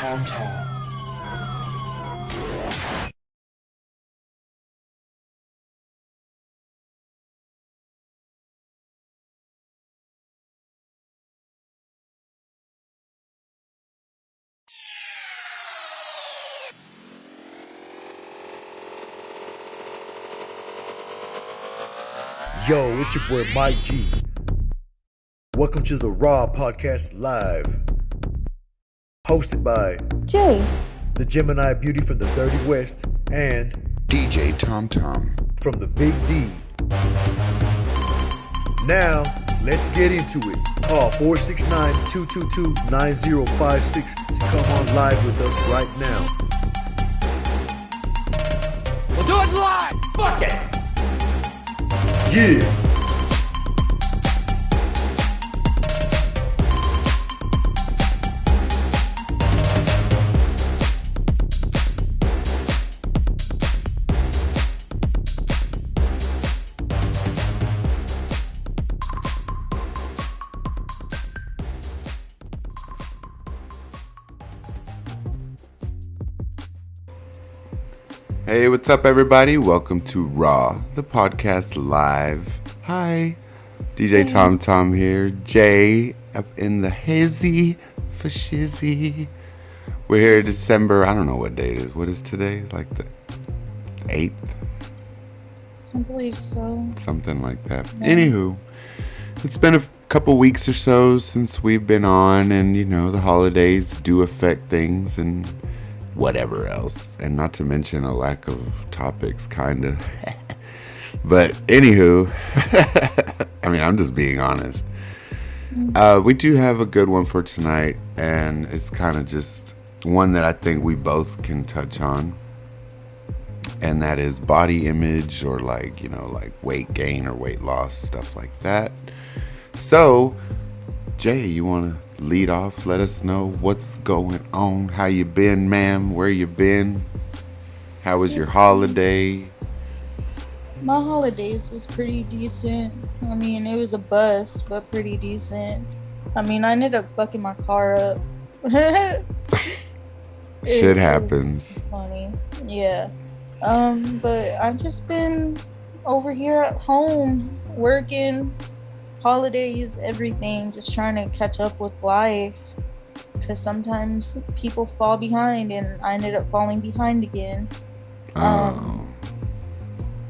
Tom Tom. Yo, it's your boy Mike G. Welcome to the Raw Podcast Live. Hosted by Jay, the Gemini Beauty from the Dirty West, and DJ Tom Tom from the Big D. Now, let's get into it. Call 469-222-9056 to come on live with us right now. We'll do it live! Fuck it! Yeah! Hey, what's up, everybody? Welcome to Raw, the podcast live. Hi, DJ Tom Tom here. Jay up in the hizzy for shizzy. We're here December. I don't know what date it is. What is today? Like the 8th? I believe so. Something like that. Yeah. Anywho, it's been a couple weeks or so since we've been on, and you know, the holidays do affect things and whatever else, and not to mention a lack of topics, kinda. But anywho, I mean, I'm just being honest. We do have a good one for tonight, and it's kind of just one that I think we both can touch on, and that is body image, or like, you know, like weight gain or weight loss, stuff like that. So Jay, you want to lead off? Let us know what's going on. How you been, ma'am? Where you been? How was your holiday? My holidays was pretty decent. I mean, it was a bust, but pretty decent. I mean, I ended up fucking my car up. Shit happens. Funny. Yeah. But I've just been over here at home working. Holidays, everything, just trying to catch up with life, because sometimes people fall behind, and I ended up falling behind again.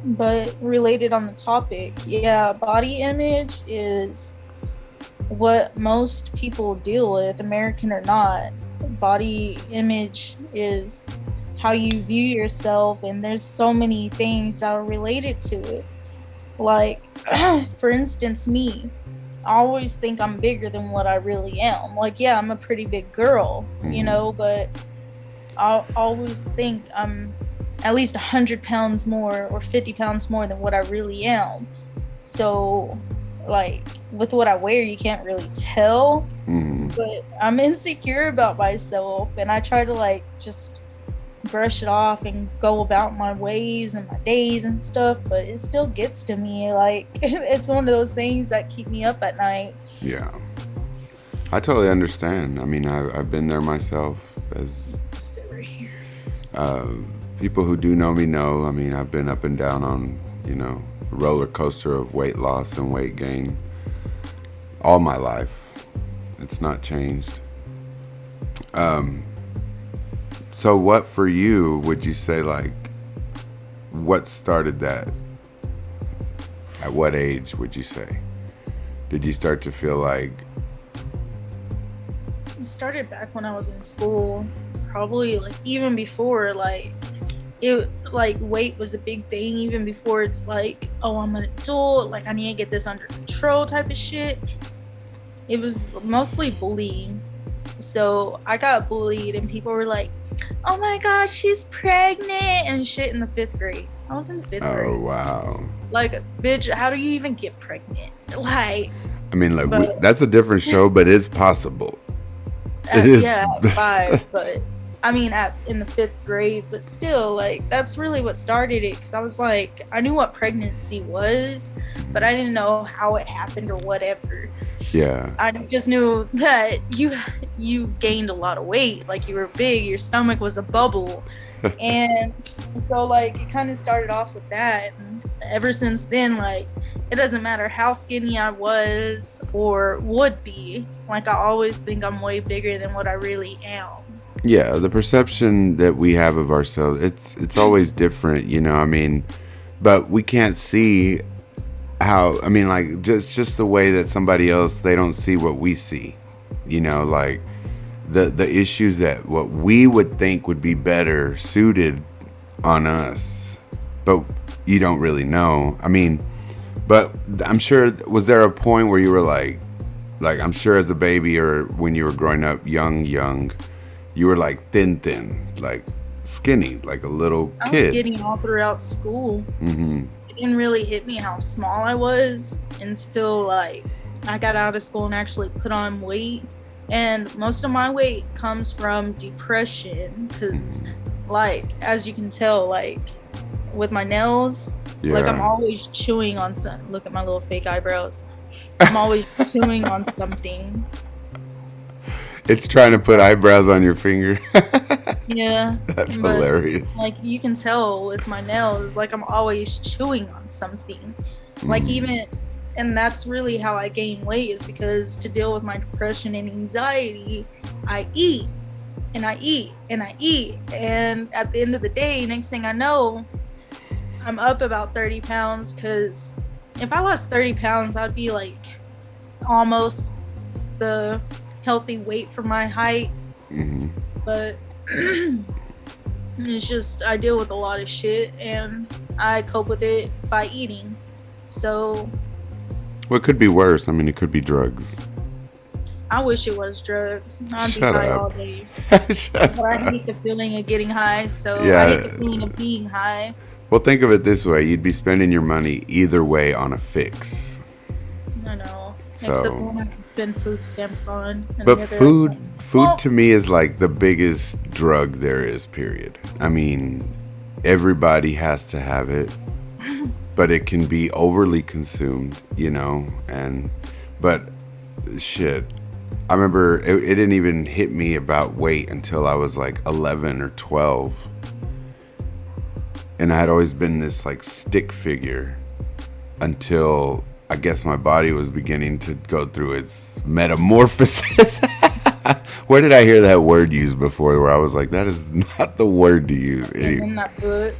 But related on the topic, yeah, body image is what most people deal with, American or not. Body image is how you view yourself, and there's so many things that are related to it. Like, for instance, me, I always think I'm bigger than what I really am. Like, yeah, I'm a pretty big girl, you know, but I always think I'm at least 100 pounds more or 50 pounds more than what I really am. So, like, with what I wear, you can't really tell, but I'm insecure about myself, and I try to, like, just brush it off and go about my ways and my days and stuff, but it still gets to me. Like, it's one of those things that keep me up at night. Yeah, I totally understand. I mean, I've been there myself. As people who do know me know, I mean, I've been up and down on, you know, a roller coaster of weight loss and weight gain all my life. It's not changed. So what for you would you say, like, what started that? At what age would you say? Did you start to feel like... It started back when I was in school, probably, like, even before, like, it, like, weight was a big thing, even before it's like, oh, I'm an adult, like, I need to get this under control type of shit. It was mostly bullying. So I got bullied, and people were like, oh my god, she's pregnant and shit in the 5th grade. I was in the 5th grade. Oh, wow. Like, bitch, how do you even get pregnant? Like, I mean, like, that's a different show, but it's possible. It is. Yeah, at 5, but I mean, in the 5th grade, but still, like, that's really what started it, because I was like, I knew what pregnancy was, but I didn't know how it happened or whatever. Yeah. I just knew that you gained a lot of weight. Like, you were big, your stomach was a bubble. And so, like, it kind of started off with that. And ever since then, like, it doesn't matter how skinny I was or would be. Like, I always think I'm way bigger than what I really am. Yeah, the perception that we have of ourselves, it's always different, you know, I mean, but we can't see how, I mean, like, just the way that somebody else, they don't see what we see, you know, like, the issues that what we would think would be better suited on us, but you don't really know. I mean, but I'm sure, was there a point where you were like I'm sure as a baby or when you were growing up young, you were like thin, like skinny, like a little kid. I was getting all throughout school. Mm-hmm. It didn't really hit me how small I was until, like, I got out of school and actually put on weight. And most of my weight comes from depression because, like, as you can tell, like, with my nails, like, I'm always chewing on something. Look at my little fake eyebrows. I'm always chewing on something. It's trying to put eyebrows on your finger. Yeah. That's hilarious. Like, you can tell with my nails, like, I'm always chewing on something. Like, even, and that's really how I gain weight, is because to deal with my depression and anxiety, I eat and I eat and I eat. And at the end of the day, next thing I know, I'm up about 30 pounds, because if I lost 30 pounds, I'd be like almost the healthy weight for my height. But it's just, I deal with a lot of shit and I cope with it by eating. So, well, it could be worse. I mean, it could be drugs. I wish it was drugs. I'd Shut be high up. all day. Shut But I up. hate the feeling of getting high, so Yeah. I hate the feeling of being high. Well, think of it this way. You'd be spending your money either way on a fix. I know. So- Except when I can spend food stamps on. And But the other- food Well, to me is like the biggest drug there is, period. I mean, everybody has to have it, but it can be overly consumed, you know, but shit, I remember it didn't even hit me about weight until I was like 11 or 12. And I had always been this like stick figure until I guess my body was beginning to go through its metamorphosis. Where did I hear that word used before where I was like, that is not the word to use? in that book.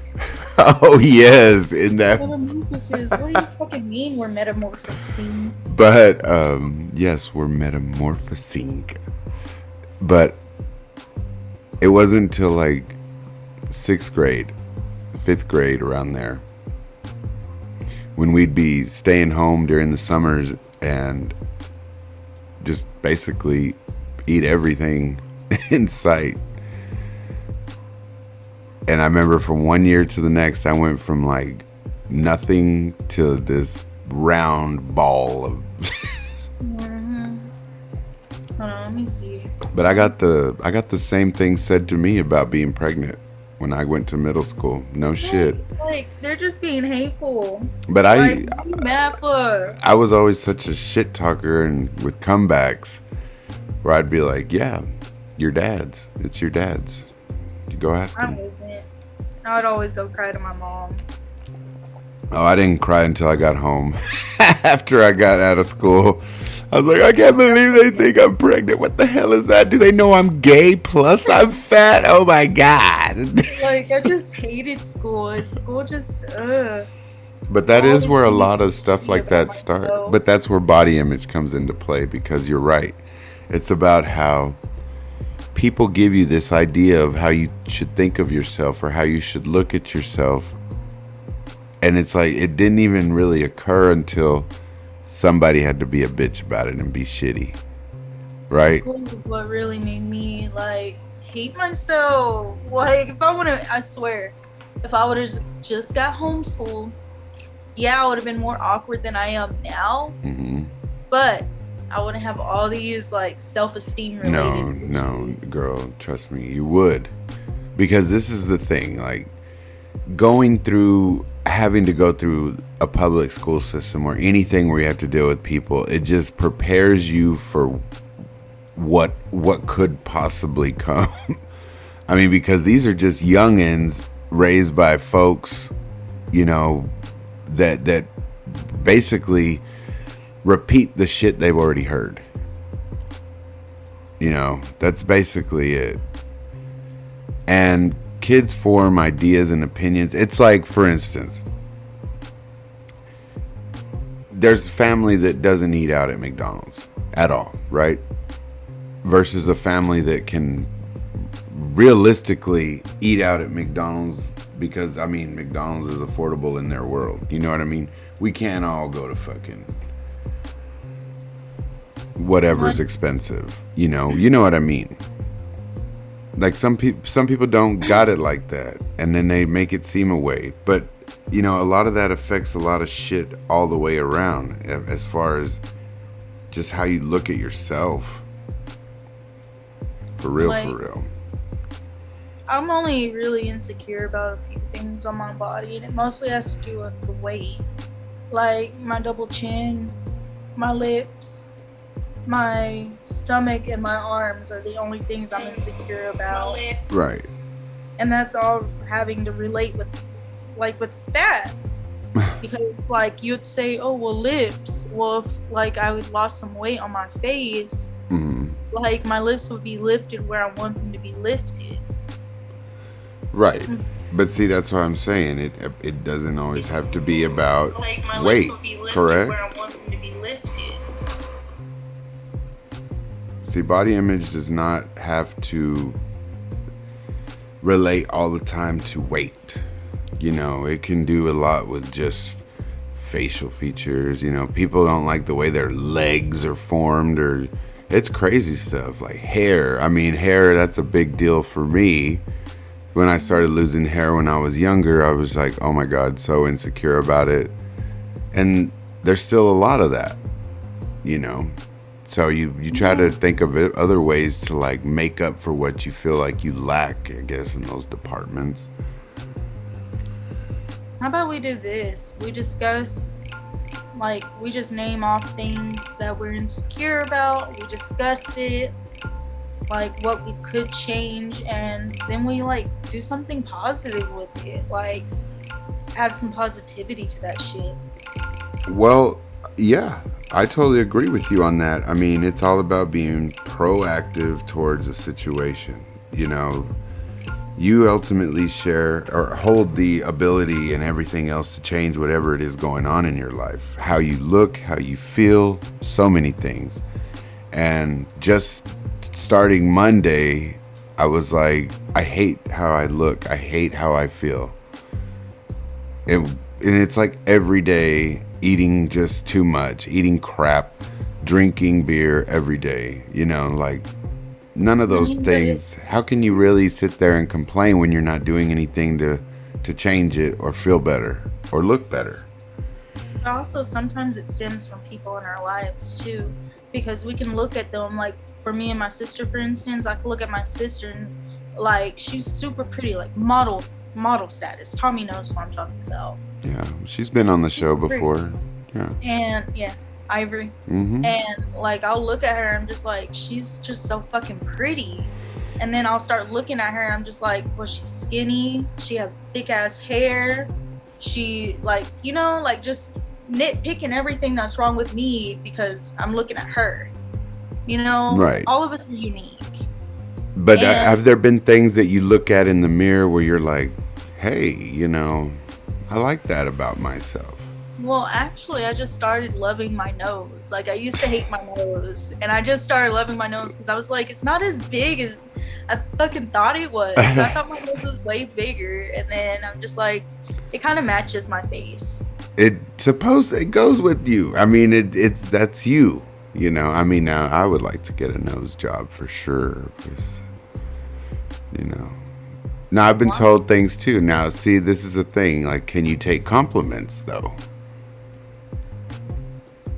Oh, yes. In that. Metamorphosis. What do you fucking mean we're metamorphosing? But, yes, we're metamorphosing. But it wasn't until like 6th grade, 5th grade, around there, when we'd be staying home during the summers and just basically eat everything in sight. And I remember from one year to the next, I went from like nothing to this round ball of. Hold on, let me see. But I got the same thing said to me about being pregnant when I went to middle school. No shit. Like, they're just being hateful. But Like, what are you mad for? I was always such a shit talker and with comebacks where I'd be like, yeah, your dad's. It's your dad's. You go ask I him. wasn't. I would always go cry to my mom. Oh, I didn't cry until I got home. After I got out of school, I was like, I can't believe they think I'm pregnant. What the hell is that? Do they know I'm gay plus I'm fat? Oh my God. Like, I just hated school. School just, But that is where a lot of stuff like that start. But that's where body image comes into play, because you're right. It's about how people give you this idea of how you should think of yourself or how you should look at yourself. And it's like, it didn't even really occur until somebody had to be a bitch about it and be shitty. Right? School is what really made me, like, hate myself. Like, if I would have, I swear, if I would have just got homeschooled, yeah, I would have been more awkward than I am now. Mm-hmm. But I wouldn't have all these, like, self-esteem related. No, girl, trust me, you would. Because this is the thing, like, having to go through a public school system or anything where you have to deal with people, it just prepares you for what could possibly come. I mean, because these are just youngins raised by folks, you know, that basically repeat the shit they've already heard. You know, that's basically it. And kids form ideas and opinions. It's like, for instance, there's a family that doesn't eat out at McDonald's at all, right? Versus a family that can realistically eat out at McDonald's because, I mean, McDonald's is affordable in their world. You know what I mean? We can't all go to fucking whatever's expensive. You know what I mean? Like some people don't got it like that, and then they make it seem a way. But you know, a lot of that affects a lot of shit all the way around, as far as just how you look at yourself. For real, Like, for real. I'm only really insecure about a few things on my body, and it mostly has to do with the weight. Like my double chin, my lips, my stomach, and my arms are the only things I'm insecure about. Right. And that's all having to relate with fat. Because like you'd say, oh well, lips. Well, if like I would lost some weight on my face, like my lips would be lifted where I want them to be lifted. Right. But see, that's what I'm saying. It doesn't always have to be about Like my weight, lips would be lifted correct? where I want them to be lifted. See, body image does not have to relate all the time to weight. You know, it can do a lot with just facial features. You know, people don't like the way their legs are formed, or it's crazy stuff like hair. I mean, hair, that's a big deal for me. When I started losing hair when I was younger, I was like, oh my God, so insecure about it. And there's still a lot of that, you know. So you try to think of other ways to like make up for what you feel like you lack, I guess, in those departments. How about we do this? We discuss, like, we just name off things that we're insecure about. We discuss it, like what we could change, and then we like do something positive with it. Like, add some positivity to that shit. Well, yeah, I totally agree with you on that. I mean, it's all about being proactive towards a situation. You know, you ultimately share or hold the ability and everything else to change whatever it is going on in your life. How you look, how you feel, so many things. And just starting Monday, I was like, I hate how I look. I hate how I feel. And it's like every day eating just too much, eating crap, drinking beer every day, you know, like none of those things. How can you really sit there and complain when you're not doing anything to change it or feel better or look better? Also, sometimes it stems from people in our lives too, because we can look at them, like for me and my sister, for instance, I can look at my sister and like she's super pretty, like model status. Tommy knows what I'm talking about. Yeah, she's been on the show before. Yeah. And yeah, Ivory. Mm-hmm. And like I'll look at her, I'm just like, she's just so fucking pretty. And then I'll start looking at her and I'm just like, well, she's skinny, she has thick ass hair, she like, you know, like just nitpicking everything that's wrong with me because I'm looking at her. You know, right. All of us are unique. But have there been things that you look at in the mirror where you're like, hey, you know, I like that about myself? Well, actually, I just started loving my nose. Like, I used to hate my nose, and I just started loving my nose because I was like, it's not as big as I fucking thought it was. I thought my nose was way bigger, and then I'm just like, it kind of matches my face. It goes with you. I mean, that's you. You know, I mean, now I would like to get a nose job for sure. Because, you know, now I've been told things too. Now, see, this is a thing. Like, can you take compliments though?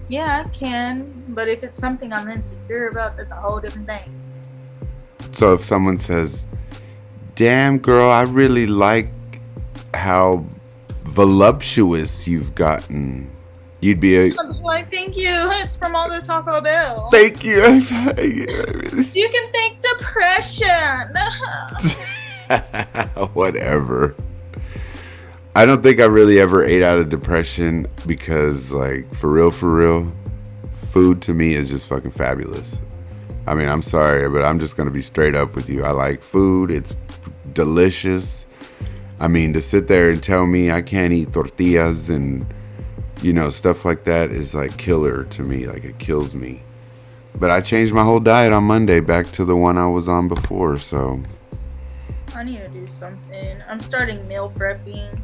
Yeah, I can, but if it's something I'm insecure about, that's a whole different thing. So if someone says, damn girl, I really like how voluptuous you've gotten, You'd be a I'm like, thank you. It's from all the Taco Bell. thank you. You can thank depression. Whatever. I don't think I really ever ate out of depression because, like, for real, food to me is just fucking fabulous. I mean, I'm sorry, but I'm just going to be straight up with you. I like food. It's delicious. I mean, to sit there and tell me I can't eat tortillas and, you know, stuff like that is like killer to me. Like, it kills me. But I changed my whole diet on Monday back to the one I was on before, so. I need to do something. I'm starting meal prepping.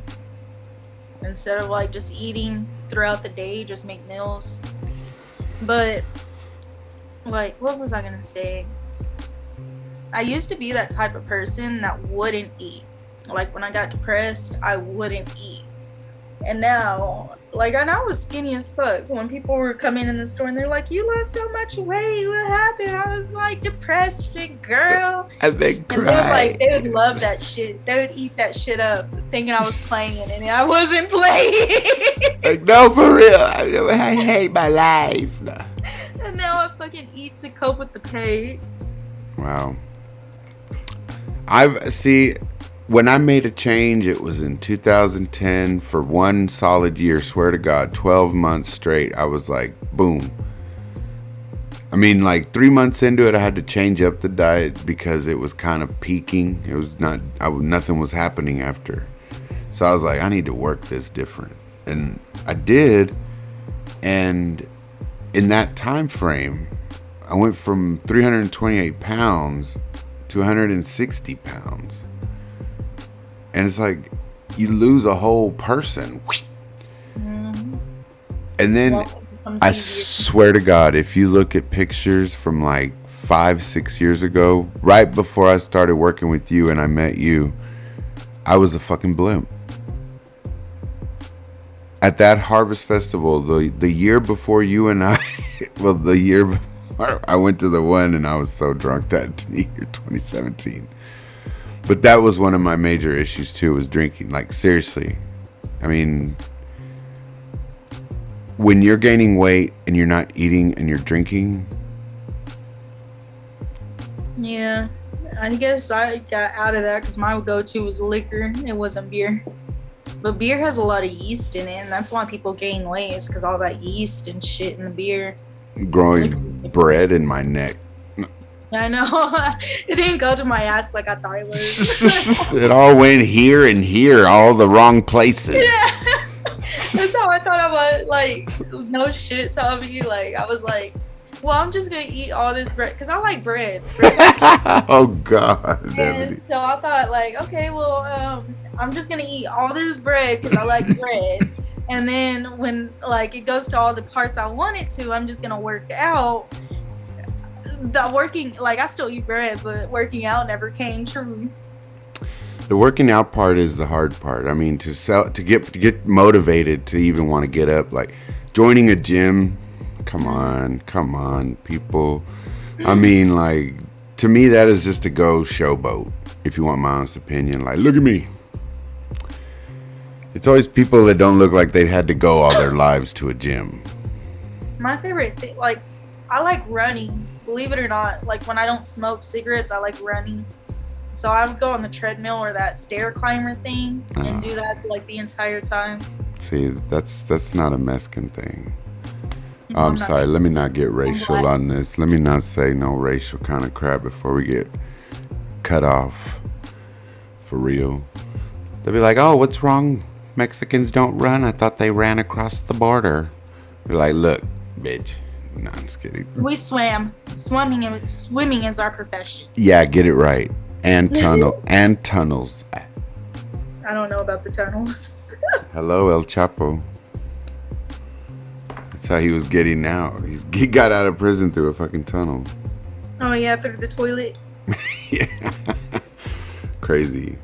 Instead of like just eating throughout the day, just make meals. But like, what was I gonna say? I used to be that type of person that wouldn't eat. Like when I got depressed, I wouldn't eat. And now, like, I know I was skinny as fuck. When people were coming in the store and they're like, you lost so much weight, what happened? I was like, depression, girl. And they And they were like, they would love that shit. They would eat that shit up, thinking I was playing, and I wasn't playing. Like, no, for real. I hate my life. No. And now I fucking eat to cope with the pain. Wow. When I made a change, it was in 2010 for one solid year. Swear to God, 12 months straight. I was like, boom. I mean, like 3 months into it, I had to change up the diet because it was kind of peaking. It was nothing was happening after. So I was like, I need to work this different. And I did. And in that time frame, I went from 328 pounds to 160 pounds. And it's like you lose a whole person. Mm-hmm. And then I swear to God, if you look at pictures from like 5-6 years ago, right before I started working with you and I met you, I was a fucking blimp. At that Harvest Festival, the year before you and I, well, the year before I went to the one and I was so drunk that year, 2017. But that was one of my major issues too, was drinking. Like, seriously. I mean, when you're gaining weight and you're not eating and you're drinking. Yeah, I guess I got out of that because my go-to was liquor. It wasn't beer. But beer has a lot of yeast in it, and that's why people gain weight, is because all that yeast and shit in the beer. Growing bread in my neck. I know. It didn't go to my ass like I thought it was. It all went here and here, all the wrong places. Yeah. That's how I thought I was. Like, no shit, Tommy. Like, I was like, well, I'm just going to eat all this bread. Because I like bread. Oh, God. And so I thought, like, okay, well, I'm just going to eat all this bread because I like bread. And then when, like, it goes to all the parts I want it to, I'm just going to work out. I still eat bread, but working out never came true. The working out part is the hard part. I mean, to get motivated to even want to get up, like joining a gym. Come on, people. I mean, like, to me, that is just to go showboat. If you want my honest opinion, like, look at me. It's always people that don't look like they had to go all their lives to a gym. My favorite thing, like, I like running. Believe it or not, like when I don't smoke cigarettes, I like running. So I would go on the treadmill or that stair climber thing and do that like the entire time. See, that's not a Mexican thing. I'm sorry, let me not get racial on this. Let me not say no racial kind of crap before we get cut off. For real. They'll be like, oh, what's wrong? Mexicans don't run. I thought they ran across the border. Be like, look, bitch. No, I'm just kidding. We swam. Swimming is our profession. Yeah, get it right. And tunnels. I don't know about the tunnels. Hello, El Chapo. That's how he was getting out. He got out of prison through a fucking tunnel. Oh yeah, through the toilet. Yeah. Crazy.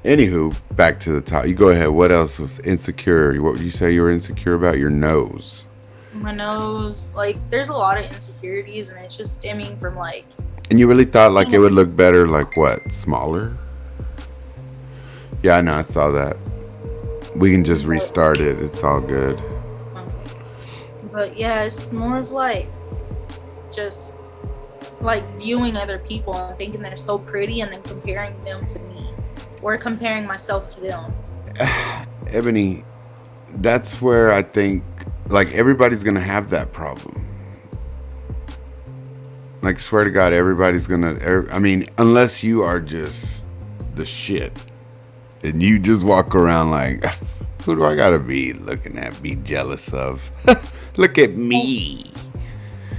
Anywho, back to the top. You go ahead. What else was insecure? What would you say you were insecure about? Your nose. My nose, like, there's a lot of insecurities, and it's just stemming from, like... And you really thought, like, it would look better, like, what, smaller? Yeah, I know, I saw that. We can just restart it. It's all good. Okay. But yeah, it's more of like just like viewing other people and thinking they're so pretty and then comparing them to me or comparing myself to them. Ebony, that's where I think like everybody's gonna have that problem. Like, swear to God, everybody's gonna. I mean, unless you are just the shit, and you just walk around like, who do I gotta be looking at, be jealous of? Look at me.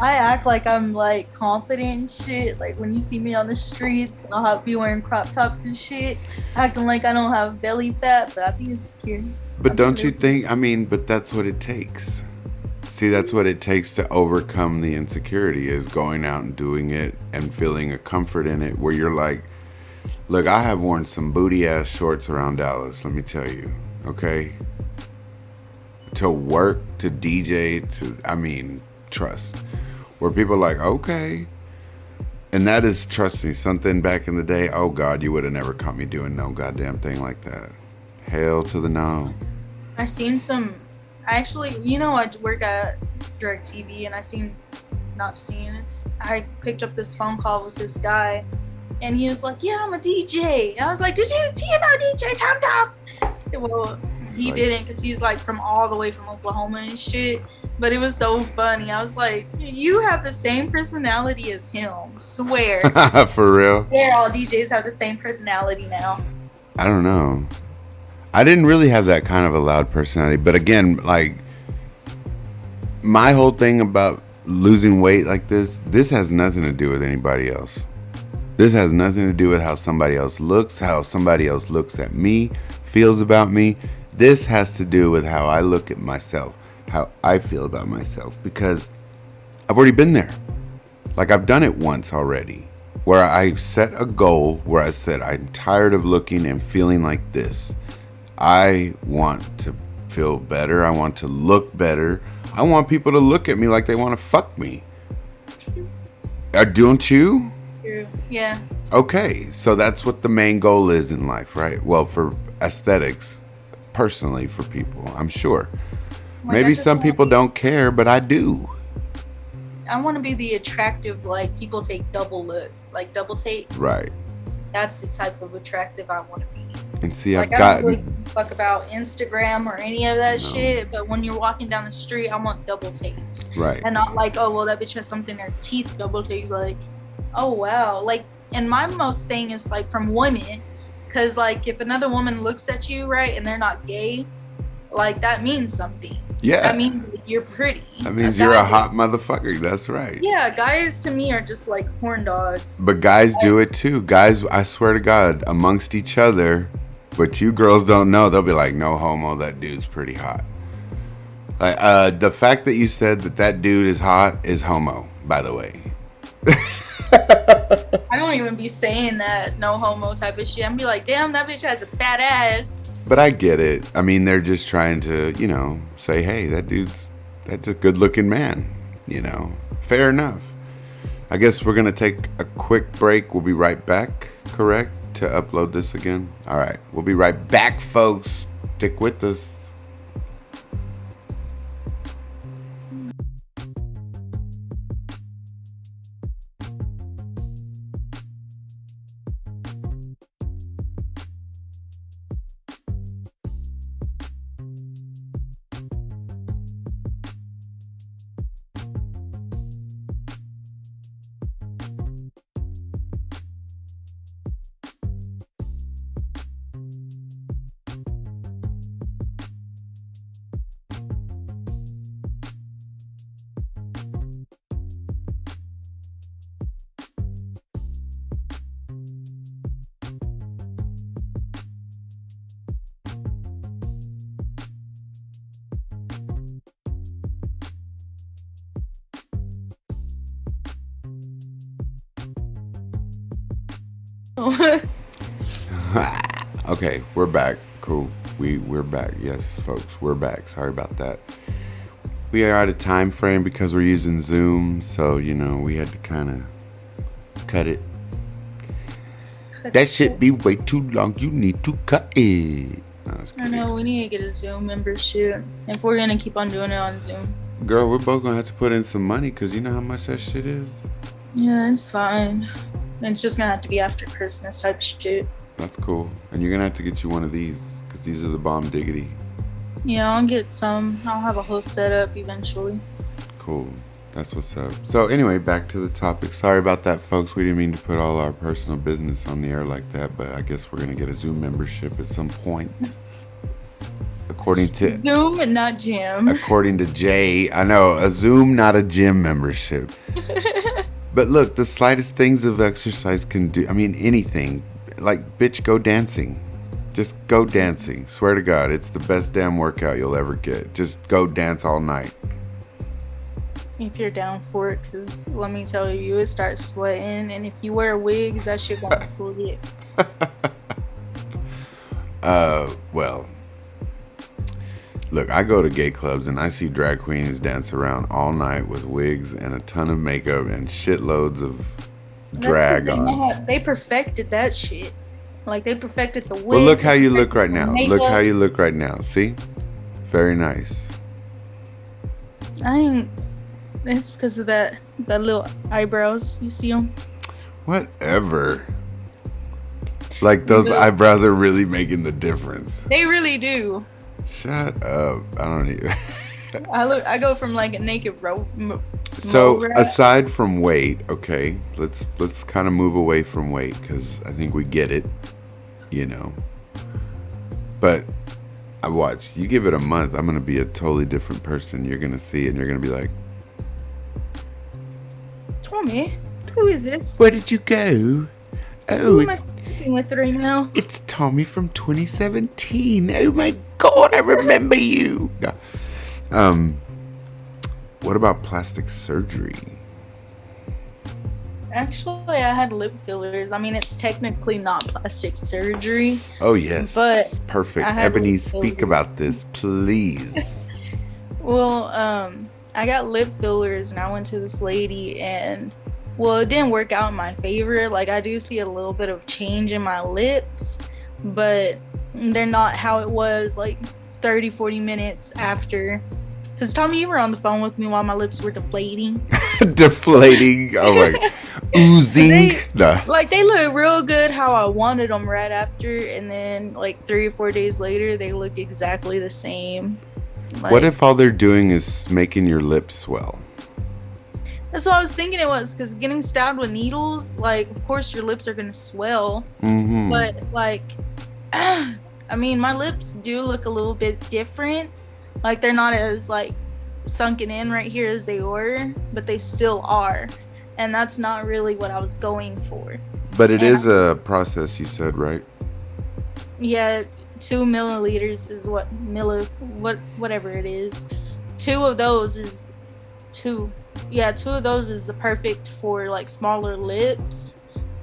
I act like I'm like confident and shit. Like when you see me on the streets, I'll have be wearing crop tops and shit, acting like I don't have belly fat, but I be insecure. But don't you think? I mean, but that's what it takes. See, that's what it takes to overcome the insecurity, is going out and doing it and feeling a comfort in it where you're like, look, I have worn some booty ass shorts around Dallas, let me tell you, okay? To work, to DJ, I mean, trust. Where people are like, okay. And that is, trust me, something back in the day, oh God, you would have never caught me doing no goddamn thing like that. Hell to the no. I seen some. Actually, you know, I work at DirecTV, and I picked up this phone call with this guy, and he was like, yeah, I'm a DJ. I was like, do you know DJ Tom Tom? Well, he didn't, because he's like from all the way from Oklahoma and shit. But it was so funny. I was like, you have the same personality as him. Swear. For real? Yeah, all DJs have the same personality now. I don't know. I didn't really have that kind of a loud personality. But again, like, my whole thing about losing weight like this has nothing to do with anybody else. This has nothing to do with how somebody else looks, how somebody else looks at me, feels about me. This has to do with how I look at myself, how I feel about myself, because I've already been there. Like, I've done it once already, where I set a goal where I said, I'm tired of looking and feeling like this. I want to feel better. I want to look better. I want people to look at me like they want to fuck me. Don't you? True. Yeah. Okay, so that's what the main goal is in life, right? Well, for aesthetics, personally, for people, I'm sure. Like, maybe some people don't care, but I do. I want to be the attractive, like, people take double takes. Right. That's the type of attractive I want to be. And see, like, I've I don't gotten... really fuck about Instagram or any of that shit, but when you're walking down the street, I want double takes. Right. And not like, oh, well, that bitch has something in her teeth, double takes. Like, oh, wow. Like, and my most thing is, like, from women, because, like, if another woman looks at you, right, and they're not gay, like, that means something. Yeah. That means you're pretty. That means you're a hot motherfucker. That's right. Yeah, guys to me are just like horn dogs. But guys do it too. Guys, I swear to God, amongst each other, but you girls don't know. They'll be like, no homo, that dude's pretty hot. Like, the fact that you said that dude is hot is homo, by the way. I don't even be saying that no homo type of shit. I'm be like, damn, that bitch has a fat ass. But I get it. I mean, they're just trying to, you know, say, hey, that's a good looking man. You know, fair enough. I guess we're going to take a quick break. We'll be right back, correct? To upload this again. All right. We'll be right back, folks. Stick with us. Okay, we're back. Cool. We're back. Yes, folks, we're back. Sorry about that. We are out of time frame because we're using Zoom, so you know we had to kind of cut it. That shit be way too long. You need to cut it. No, just I kidding. know, we need to get a Zoom membership if we're gonna keep on doing it on Zoom. Girl, we're both gonna have to put in some money because you know how much that shit is. Yeah, it's fine. It's just gonna have to be after Christmas type shit. That's cool. And you're gonna have to get you one of these because these are the bomb diggity. Yeah, I'll get some. I'll have a whole setup eventually. Cool. That's what's up. So anyway, back to the topic. Sorry about that, folks. We didn't mean to put all our personal business on the air like that, but I guess we're gonna get a Zoom membership at some point. According to Zoom and not gym. According to Jay, I know, a Zoom, not a gym membership. But look, the slightest things of exercise can do, I mean, anything. Like, bitch, go dancing. Just go dancing. Swear to God, it's the best damn workout you'll ever get. Just go dance all night. If you're down for it, because let me tell you, you would start sweating, and if you wear wigs, that shit gonna slip. Well, look, I go to gay clubs and I see drag queens dance around all night with wigs and a ton of makeup and shitloads of drag on. They perfected that shit. Like, they perfected the wigs. Well, look how you look right now. makeup. Look how you look right now. See? Very nice. I ain't. It's because of that little eyebrows. You see them? Whatever. Like, those eyebrows are really making the difference. They really do. Shut up. I don't even. I go from like a naked So aside from weight, okay, let's kind of move away from weight because I think we get it, you know. But I watch. You give it a month, I'm gonna be a totally different person. You're gonna see it, and you're gonna be like, Tommy, who is this? "Where did you go? Who Oh, am I speaking with right now? it's Tommy from 2017. Oh my God, I remember you." No. What about plastic surgery? Actually, I had lip fillers. I mean, it's technically not plastic surgery. Oh yes, But perfect. I had Ebony, lip speak fillers. about this, please. Well, I got lip fillers and I went to this lady and, well, it didn't work out in my favor. Like, I do see a little bit of change in my lips, but they're not how it was like 30, 40 minutes after. Because, Tommy, you were on the phone with me while my lips were deflating. Deflating. Oh my God. Oozing. Nah. Like, they look real good how I wanted them right after, and then like 3 or 4 days later, they look exactly the same. Like, What if all they're doing is making your lips swell? That's what I was thinking it was, because getting stabbed with needles, like, of course your lips are gonna swell, Mm-hmm. but like, I mean, my lips do look a little bit different. Like, they're not as like sunken in right here as they were, but they still are, and that's not really what I was going for. But it And is a process, you said, right? Yeah, 2 milliliters is whatever it is. Two of those is the perfect for like smaller lips.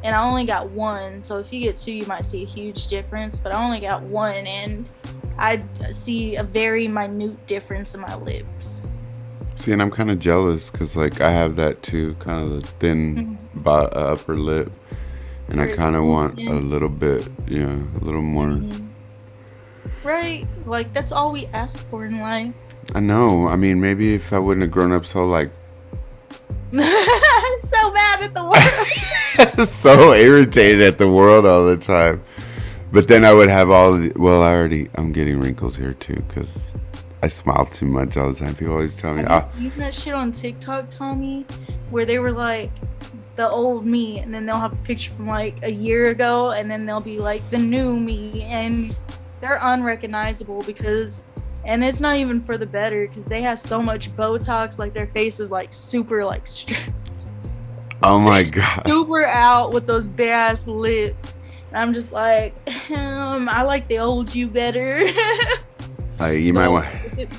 And I only got one, so if you get 2, you might see a huge difference. But I only got one, and I see a very minute difference in my lips. See, and I'm kind of jealous because, like, I have that too, kind of the thin upper lip. And I Very kind of want thin. a little bit, a little more. Right? Like, that's all we ask for in life. I know. I mean, maybe if I wouldn't have grown up so, like, I'm so mad at the world. so irritated at the world all the time. But then I would have all the, well, I'm getting wrinkles here too because I smile too much all the time. People always tell me, Have you seen that shit on TikTok, Tommy, where they were like the old me, and then they'll have a picture from like a year ago, and then they'll be like the new me, and they're unrecognizable because, and it's not even for the better, because they have so much Botox, like their face is like super like oh my God. super out with those big ass lips. And I'm just like, I like the old you better. You might want If it-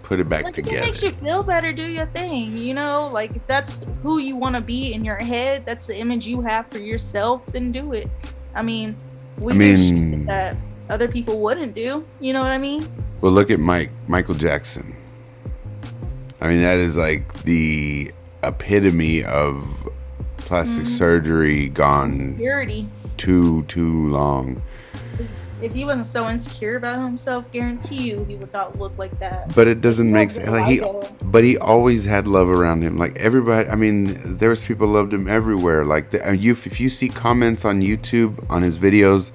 put it back Like, if it together. makes you feel better, do your thing, you know? Like, if that's who you want to be in your head, that's the image you have for yourself, then do it. I mean, we do shit that other people wouldn't do, you know what I mean? Well, look at Michael Jackson. I mean, that is like the epitome of plastic surgery gone Purity. too long. If he wasn't so insecure about himself, guarantee you he would not look like that. But it doesn't make sense. But he always had love around him. Like everybody, I mean, there was people loved him everywhere. Like if you see comments on YouTube on his videos,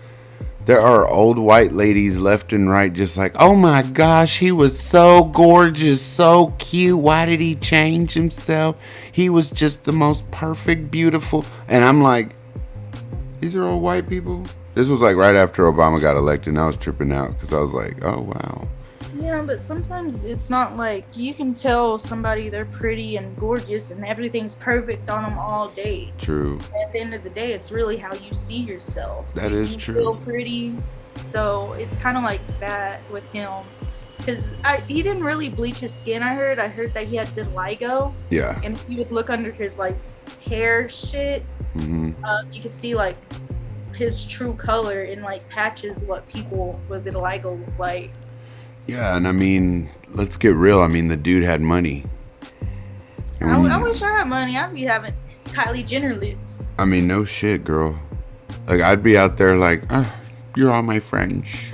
there are old white ladies left and right just like, oh my gosh, he was so gorgeous, so cute. Why did he change himself? He was just the most perfect, beautiful. And I'm like, these are old white people? This was like right after Obama got elected, and I was tripping out because I was like, oh, wow. Yeah, but sometimes it's not like you can tell somebody they're pretty and gorgeous and everything's perfect on them all day. True. At the end of the day, it's really how you see yourself. That is true. You feel pretty. So it's kind of like that with him. Because he didn't really bleach his skin, I heard. I heard that he had vitiligo. Yeah. And if you would look under his, like, hair shit, you could see, like, his true color in, like, patches what people with vitiligo look like. Yeah, and I mean, let's get real. I mean, the dude had money. I wish I had money. I'd be having Kylie Jenner lips. I mean, no shit, girl. Like, I'd be out there like, you're all my friends.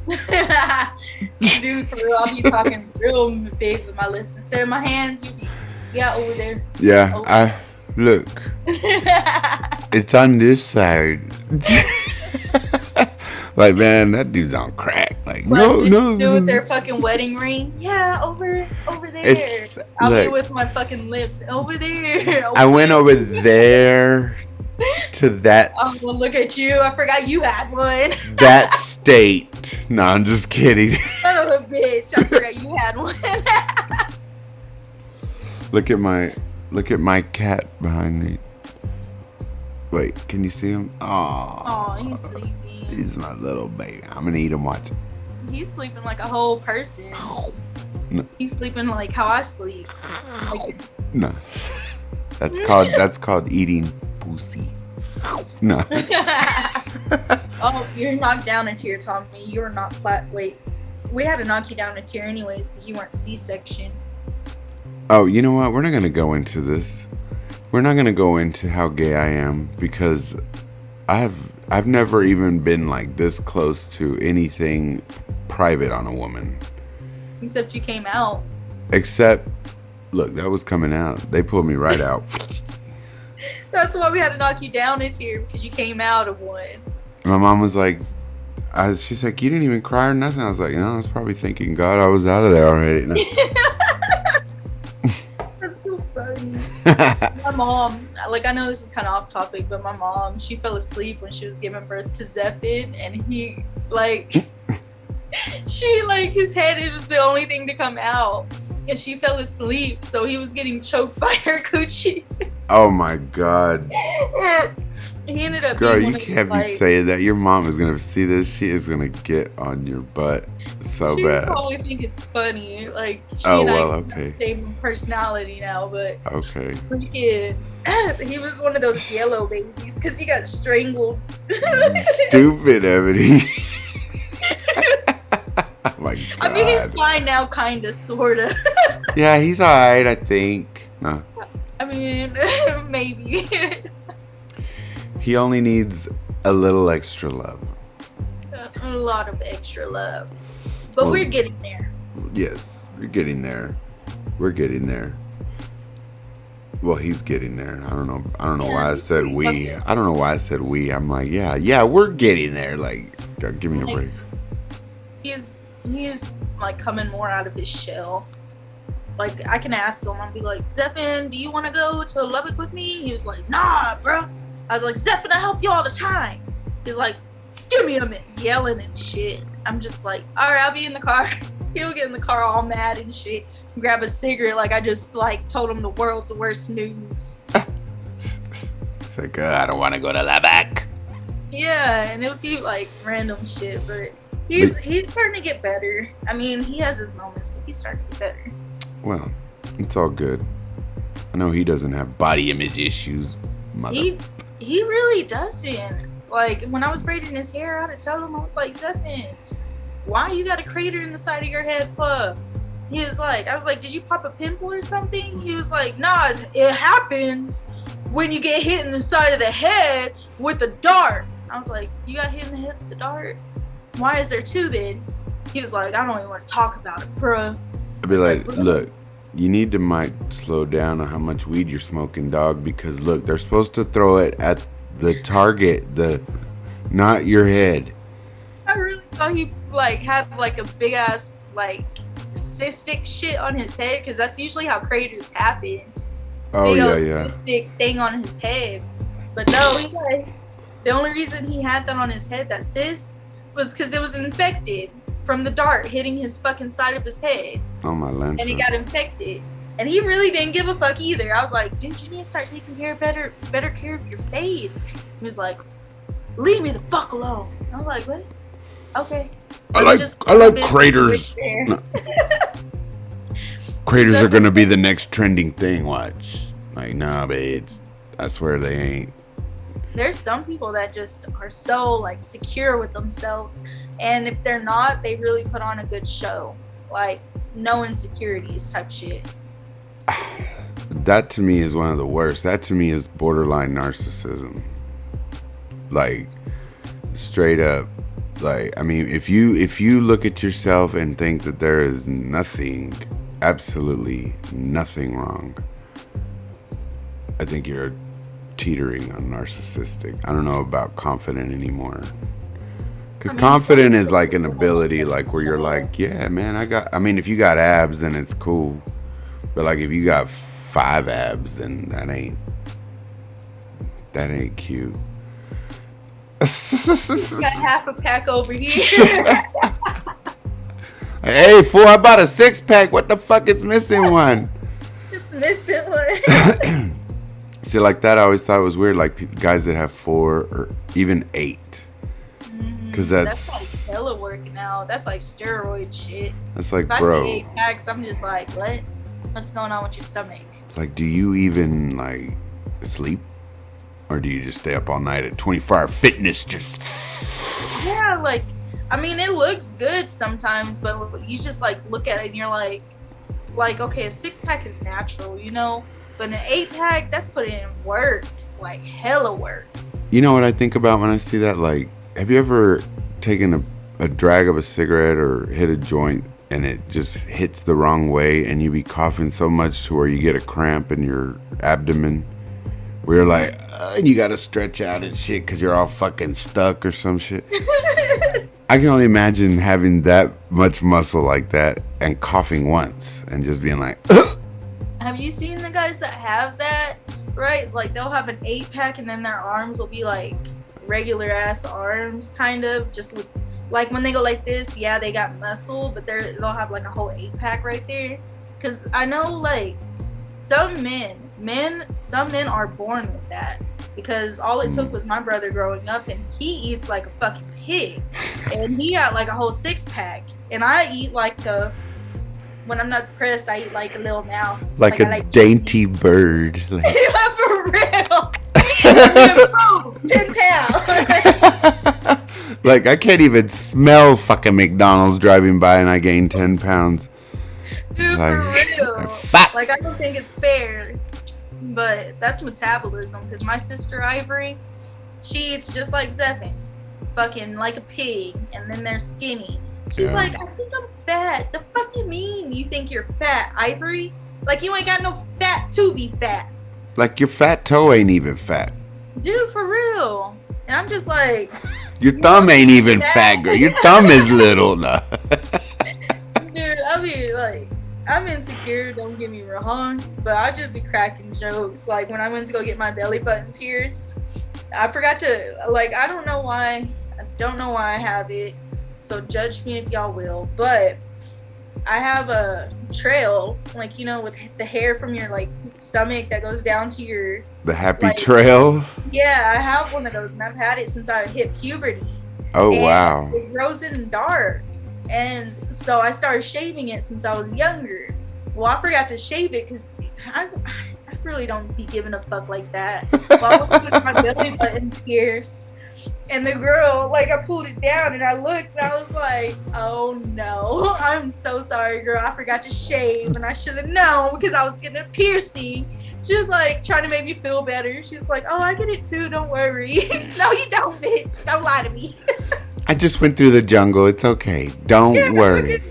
Dude, for real, I'll be talking real big with my lips. Instead of my hands, you be, over there. Yeah, look. It's on this side. Like, man, that dude's on crack. Like, no. Do with their fucking wedding ring. Yeah, over there. I'll be with my fucking lips over there. I went over there to that. Oh, well, look at you. I forgot you had one. That state. No, I'm just kidding. Son of a bitch. I forgot you had one. Look at my cat behind me. Wait, can you see him? Oh, he's sleeping. He's my little baby. I'm gonna eat him. Watch him. He's sleeping like a whole person. No. He's sleeping like how I sleep. Like, no. That's called eating pussy. No. Oh, you're knocked down a tier, Tommy. You're not flat. Wait, we had to knock you down a tier anyways because you weren't C-section. Oh, you know what? We're not gonna go into this. We're not gonna go into how gay I am because I've never even been like this close to anything private on a woman. Except you came out. Except, look, that was coming out. They pulled me right out. That's why we had to knock you down a tier because you came out of one. My mom was like, she's like, you didn't even cry or nothing. I was like, no, I was probably thanking God I was out of there already. No. That's so funny. My mom, like, I know this is kind of off topic, but my mom, she fell asleep when she was giving birth to Zephon, and he, like, his head, it was the only thing to come out, and she fell asleep, so he was getting choked by her coochie. Oh my God. He ended up Girl, being you can't be saying that. Your mom is going to see this. She is going to get on your butt so bad. She probably think it's funny. Like, she and I okay. Have the same personality now, but okay. Freaking, he was one of those yellow babies because he got strangled. Stupid, Ebony. Oh my God. I mean, he's fine now, kind of, sort of. Yeah, he's alright, I think. No. I mean, maybe. He only needs a little extra love. A lot of extra love. But we're getting there. Yes, we're getting there. We're getting there. Well, he's getting there. I don't know why I said we. I don't know why I said we. I'm like, yeah, we're getting there. Like, give me a break. He's like coming more out of his shell. Like, I can ask him, I'll be like, Zephon, do you want to go to Lubbock with me? He was like, nah, bro. I was like, Zephon, I help you all the time. He's like, give me a minute, yelling and shit. I'm just like, all right, I'll be in the car. He'll get in the car all mad and shit, grab a cigarette like I just like told him the world's worst news. It's like, I don't want to go to Lubbock. Yeah, and it would be like random shit, but he's starting to get better. I mean, he has his moments, but he's starting to get better. Well, it's all good. I know he doesn't have body image issues. He really doesn't. Like, when I was braiding his hair, I had to tell him, I was like, Zephon, why you got a crater in the side of your head for? He was like, I was like, did you pop a pimple or something? He was like, nah, it happens when you get hit in the side of the head with a dart. I was like, you got hit in the head with the dart? Why is there 2 then? He was like, I don't even want to talk about it, bro. I'd be like, look, you need to might slow down on how much weed you're smoking, dog, because look, they're supposed to throw it at the target, not your head. I really thought he like had like a big ass like cystic shit on his head, because that's usually how craters happen. Oh big yeah. Cystic thing on his head, but no, the only reason he had that on his head, that cyst, was because it was infected from the dart hitting his fucking side of his head. Oh my lantern. And he got infected. And he really didn't give a fuck either. I was like, dude, you need to start taking better care of your face. He was like, leave me the fuck alone. I was like, what? Okay. I like craters. No. Craters are gonna be the next trending thing. Watch. Like, nah, babes. I swear they ain't. There's some people that just are so like secure with themselves, and if they're not, they really put on a good show. Like, no insecurities type shit. That to me is one of the worst. That to me is borderline narcissism. Like, straight up. Like, I mean, if you look at yourself and think that there is nothing, absolutely nothing wrong, I think you're teetering on narcissistic. I don't know about confident anymore. Because confident is like an ability, like where you're like, yeah, man, if you got abs, then it's cool. But like if you got 5 abs, then that ain't cute. Got half a pack over here. Hey, fool, I bought a 6-pack. What the fuck is missing one? It's missing one. See, like that, I always thought it was weird. Like guys that have 4 or even 8. Because that's like hella working out. That's like steroid shit. That's like, if bro. I get 8 packs, I'm just like, what? What's going on with your stomach? Like, do you even like sleep? Or do you just stay up all night at 24-hour fitness? Yeah, like, I mean, it looks good sometimes, but you just like look at it and you're like, okay, a 6-pack is natural, you know? But an 8-pack, that's putting in work, like hella work. You know what I think about when I see that? Like, have you ever taken a drag of a cigarette or hit a joint and it just hits the wrong way and you be coughing so much to where you get a cramp in your abdomen? Where you're like, and you gotta stretch out and shit because you're all fucking stuck or some shit. I can only imagine having that much muscle like that and coughing once and just being like, ugh. Have you seen the guys that have that, right? Like, they'll have an 8-pack and then their arms will be like regular ass arms, kind of, just with, like, when they go like this, yeah, they got muscle, but they'll have like a whole 8-pack right there. Because I know, like, some men are born with that, because all it took was my brother growing up, and he eats like a fucking pig, and he got like a whole 6-pack, and I eat like when I'm not depressed, I eat like a little mouse, like a dainty bird. Like. Yeah, for real. 10 pounds. Like, I can't even smell fucking McDonald's driving by and I gain 10 pounds. Dude, like, for real. Fat. Like, I don't think it's fair, but that's metabolism. Because my sister Ivory, she eats just like Zephin, fucking like a pig, and then they're skinny. She's like, I think I'm fat. The fuck you mean you think you're fat, Ivory? Like, you ain't got no fat to be fat. Like, your fat toe ain't even fat. Dude, for real. And I'm just like, your thumb ain't even fat, girl. Your thumb is little. No. Dude, I mean, like, I'm insecure, don't get me wrong, but I just be cracking jokes. Like, when I went to go get my belly button pierced, I forgot to, like, I don't know why I have it, so judge me if y'all will, but I have a trail, like, you know, with the hair from your, like, stomach that goes down to your... The happy like, trail? Yeah, I have one of those, and I've had it since I hit puberty. Oh, and wow. it grows in dark. And so I started shaving it since I was younger. Well, I forgot to shave it because I really don't be giving a fuck like that. Well, I was with my belly button pierced. And the girl, like, I pulled it down and I looked and I was like, oh no, I'm so sorry, girl. I forgot to shave and I should have known because I was getting a piercing. She was like trying to make me feel better. She was like, oh, I get it too. Don't worry. No, you don't, bitch. Don't lie to me. I just went through the jungle. It's okay. Don't worry.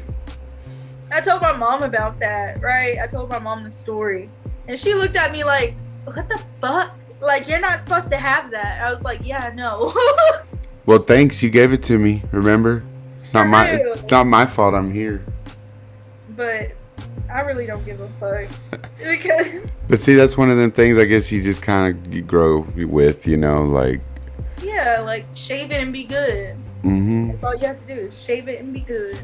I told my mom about that, right? I told my mom the story. And she looked at me like, what the fuck? Like, you're not supposed to have that. I was like, yeah, no. Well, thanks. You gave it to me. Remember? It's not my fault I'm here. But I really don't give a fuck. Because... But see, that's one of them things I guess you just kind of you grow with, you know, like... Yeah, like, shave it and be good. Mm-hmm. That's all you have to do is shave it and be good.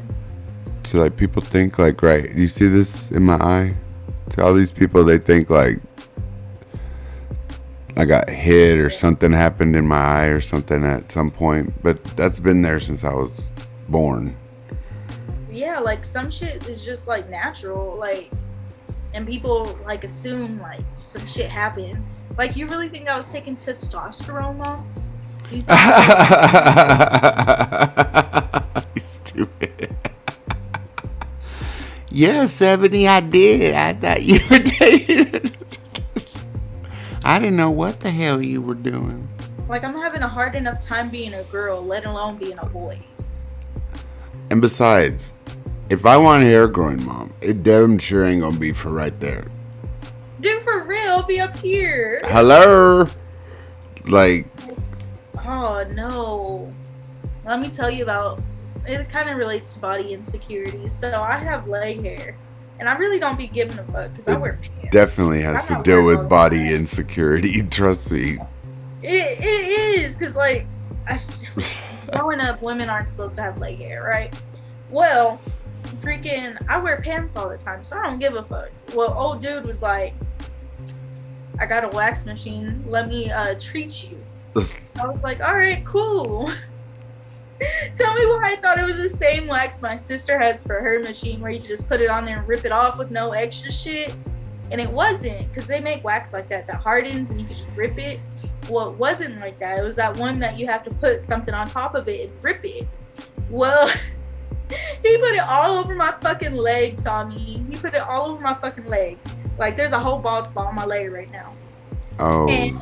So, like, people think, like, right, you see this in my eye? To all these people, they think, like, I got hit or something happened in my eye or something at some point. But that's been there since I was born. Yeah, like, some shit is just, like, natural. Like, and people, like, assume, like, some shit happened. Like, you really think I was taking testosterone, Mom? You stupid. Yeah, 70, I did. I thought you were taking... I didn't know what the hell you were doing. Like, I'm having a hard enough time being a girl, let alone being a boy. And besides, if I want hair growing, Mom, it damn sure ain't gonna be for right there. Dude, for real, be up here. Hello? Like... Oh, no. Let me tell you about... It kind of relates to body insecurity. So, I have leg hair. And I really don't be giving a fuck because I wear pants. Definitely has to deal with body insecurity. Trust me. It is because, like, growing up, women aren't supposed to have leg hair, right? Well, freaking, I wear pants all the time, so I don't give a fuck. Well, old dude was like, I got a wax machine. Let me treat you. So I was like, all right, cool. Tell me why I thought it was the same wax my sister has for her machine where you can just put it on there and rip it off with no extra shit. And it wasn't, because they make wax like that hardens and you can just rip it. Well, it wasn't like that. It was that one that you have to put something on top of it and rip it. Well, he put it all over my fucking leg, Tommy. He put it all over my fucking leg. Like, there's a whole bald spot on my leg right now. Oh. And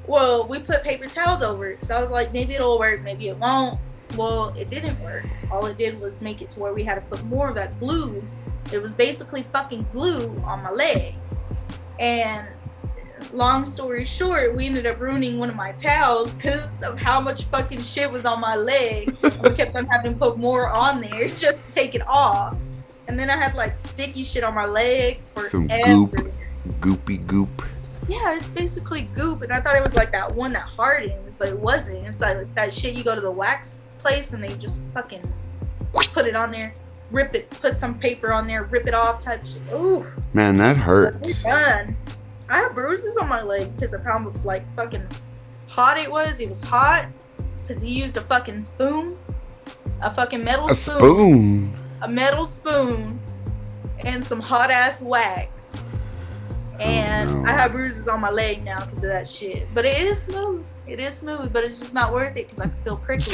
well, we put paper towels over it. So I was like, maybe it'll work, maybe it won't. Well, it didn't work. All it did was make it to where we had to put more of that glue. It was basically fucking glue on my leg. And long story short, we ended up ruining one of my towels because of how much fucking shit was on my leg. And we kept on having to put more on there just to take it off. And then I had like sticky shit on my leg forever. Some goop. Goopy goop. Yeah, it's basically goop, and I thought it was like that one that hardens, but it wasn't. It's like that shit you go to the wax place and they just fucking put it on there, rip it, put some paper on there, rip it off type of shit. Ooh. Man, that hurts. Done. I have bruises on my leg because of how like fucking hot it was. It was hot because he used a fucking spoon, a fucking metal spoon. A metal spoon, and some hot ass wax. And no. I have bruises on my leg now because of that shit. But it is smooth. It is smooth, but it's just not worth it because I feel prickly.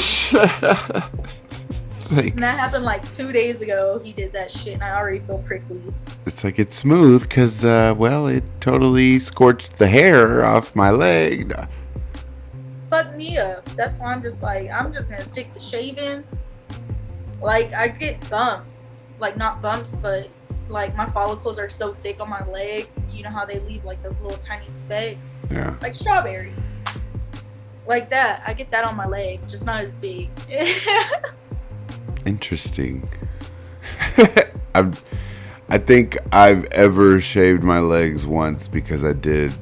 And that happened like 2 days ago. He did that shit and I already feel pricklies. It's like it's smooth because, well, it totally scorched the hair off my leg. Fuck me up. That's why I'm just like, I'm just going to stick to shaving. Like, I get bumps. Like, not bumps, but like my follicles are so thick on my leg. You know how they leave like those little tiny specks? Yeah. Like strawberries. Like that. I get that on my leg, just not as big. Interesting. I think I've ever shaved my legs once because I did.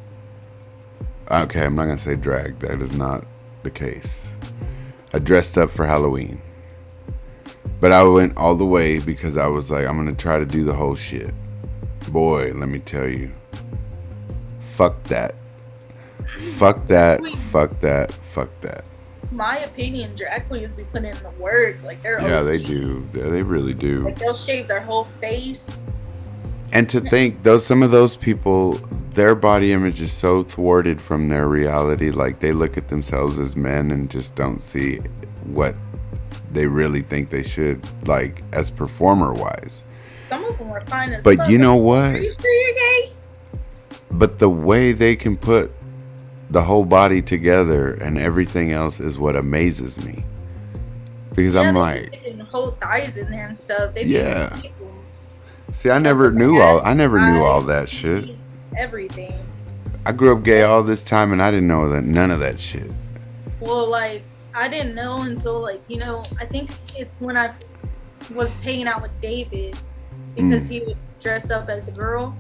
Okay, I'm not gonna say drag. That is not the case. I dressed up for Halloween. But I went all the way because I was like, I'm going to try to do the whole shit. Boy, let me tell you. Fuck that. Fuck that. Fuck that. Fuck that. My opinion, drag queens be putting in the work. Like, they're Yeah, OG. they do. Yeah, they really do. Like, they'll shave their whole face. And to think, some of those people, their body image is so thwarted from their reality. Like, they look at themselves as men and just don't see what they really think they should, like, as performer-wise. Some of them are fine as But fuck. you know what? Are you sure you're gay? But the way they can put the whole body together and everything else is what amazes me. Because I'm like, whole thighs in there and stuff. They yeah. be See, I never knew all that shit. Everything. I grew up gay all this time and I didn't know that none of that shit. Well, like, I didn't know until, like, you know, I think it's when I was hanging out with David because he would dress up as a girl.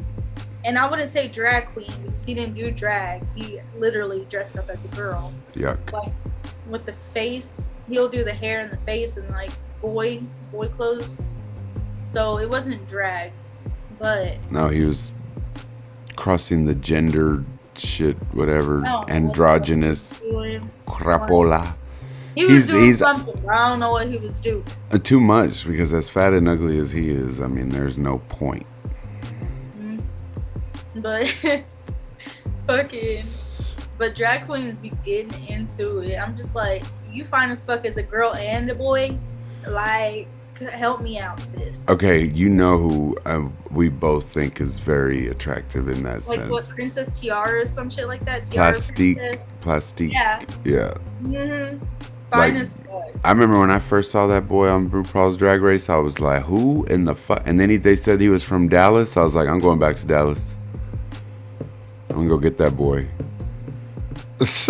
And I wouldn't say drag queen because he didn't do drag. He literally dressed up as a girl. Yuck. Like, with the face, he'll do the hair and the face and, like, boy clothes. So it wasn't drag, but... No, he was crossing the gender shit, whatever, androgynous, crapola. He was doing something. I don't know what he was doing. Too much, because as fat and ugly as he is, I mean, there's no point. But but drag queens be getting into it. I'm just like, you fine as fuck as a girl and a boy, like, help me out, sis. Okay, you know who we both think is very attractive in that sense. Like what, Princess Tiara or some shit like that? Plastique. Yeah. Mm-hmm. Fine as fuck. I remember when I first saw that boy on RuPaul's Drag Race, I was like, who in the fuck? And then they said he was from Dallas. I was like, I'm going back to Dallas. I'm gonna go get that boy. He's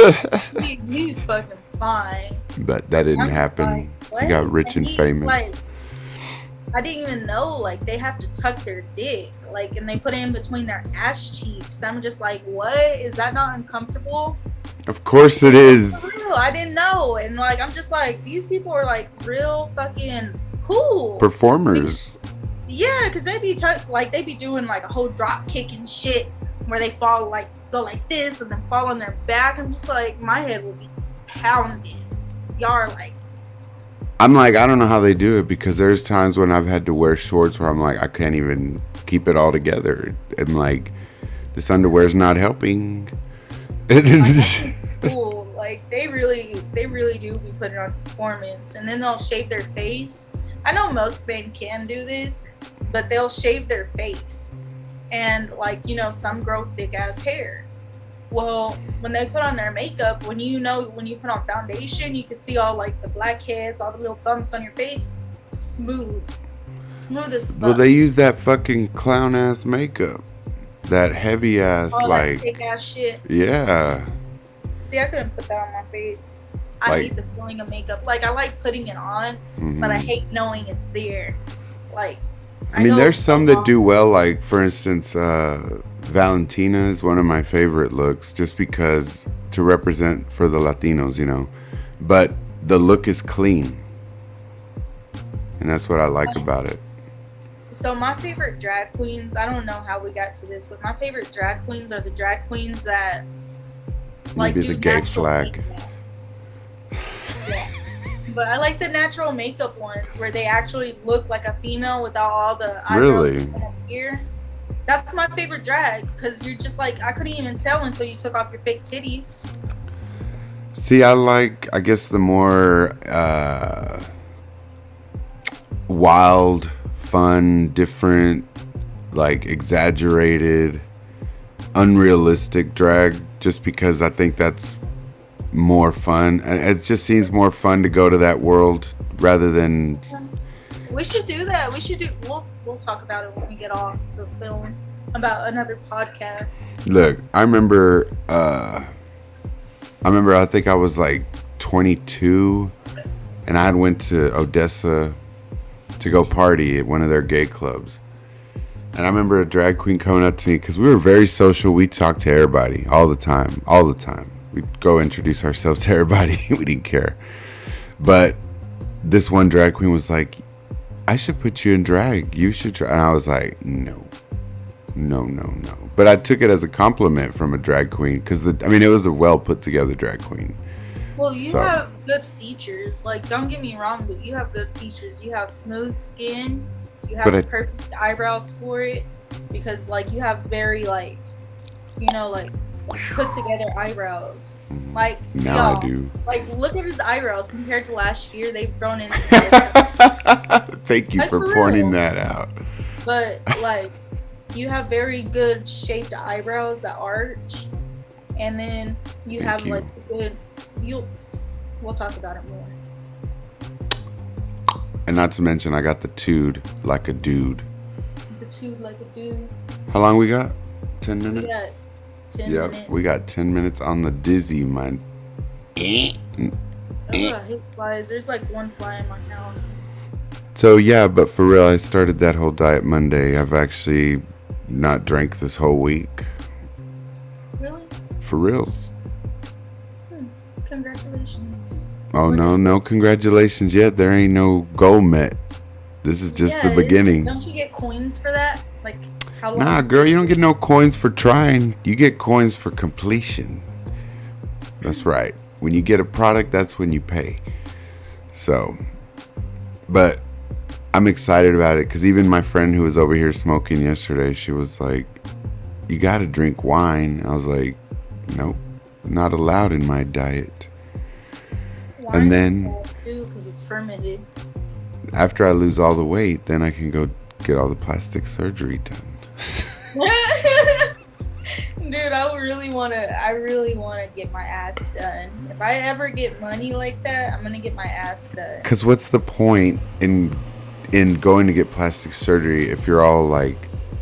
fucking fine. But that didn't happen. Like, he got rich and famous. Like, I didn't even know, like, they have to tuck their dick, like, and they put it in between their ass cheeks. I'm just like, what? Is that not uncomfortable? Of course it is. I didn't know. And, like, I'm just like, these people are, like, real fucking cool. Performers. Yeah, because they be doing, like, a whole drop kick and shit where they fall, like, go like this and then fall on their back. I'm just like, my head will be pounded. Y'all are like, I'm like, I don't know how they do it, because there's times when I've had to wear shorts where I'm like, I can't even keep it all together. And like, this underwear's not helping. Cool. Like, they really do be putting on performance. And then they'll shave their face. I know most men can do this, but they'll shave their face. And, like, you know, some grow thick ass hair. Well, when they put on their makeup, when you put on foundation, you can see all, like, the blackheads, all the little bumps on your face. Smooth as fuck. Well, they use that fucking clown ass makeup, that heavy ass, like, that thick ass shit. Yeah. See, I couldn't put that on my face. I hate the feeling of makeup. Like, I like putting it on, but I hate knowing it's there. Like, I mean, there's some that do well. Like, for instance, Valentina is one of my favorite looks, just because to represent for the Latinos, you know. But the look is clean, and that's what I like about it. So my favorite drag queens, I don't know how we got to this, but my favorite drag queens are the drag queens that like maybe the gay flag. Yeah. But I like the natural makeup ones where they actually look like a female without all the eyebrows and hair. That's my favorite drag, because you're just like, I couldn't even tell until you took off your fake titties. See, I guess the more wild, fun, different, like exaggerated, unrealistic drag, just because I think that's more fun. And it just seems more fun to go to that world rather than... We should do that. We'll talk about it when we get off the film, about another podcast. Look, I remember I think I was like 22, and I went to Odessa to go party at one of their gay clubs. And I remember a drag queen coming up to me, because we were very social. We talked to everybody all the time. We'd go introduce ourselves to everybody. We didn't care. But this one drag queen was like, I should put you in drag. You should try. And I was like, no. But I took it as a compliment from a drag queen, because it was a well put together drag queen. Well, you have good features. Like, don't get me wrong, but you have good features. You have smooth skin. You have perfect eyebrows for it. because like you have very like, you know, like put together eyebrows. Like Now y'all, I do. Like look at his eyebrows compared to last year. They've grown in. Thank you Like, for for pointing real. that out. But like you have very good shaped eyebrows that arch, and then you Thank have you. like good. We'll talk about it more. And not to mention, I got the tude like a dude. The two like a dude. How long we got? 10 We minutes? got 10 Yep, minutes. we got 10 minutes on the dizzy, man. I hate flies. There's like one fly in my house. So yeah, but for real, I started that whole diet Monday. I've actually not drank this whole week. Really? For reals. Congratulations. Oh What no, is no congratulations yet. There ain't no goal met. This is just the beginning. Don't you get coins for that? Like how long? Nah, girl, you don't get no coins for trying. You get coins for completion. That's right. When you get a product, that's when you pay. So, but I'm excited about it because even my friend who was over here smoking yesterday, she was like, "You got to drink wine." I was like, "Nope, not allowed in my diet." Wine and is then- bad, too, because it's fermented. After I lose all the weight, then I can go get all the plastic surgery done. Dude, I really wanna get my ass done. If I ever get money like that, I'm gonna get my ass done. Because what's the point in going to get plastic surgery if you're all like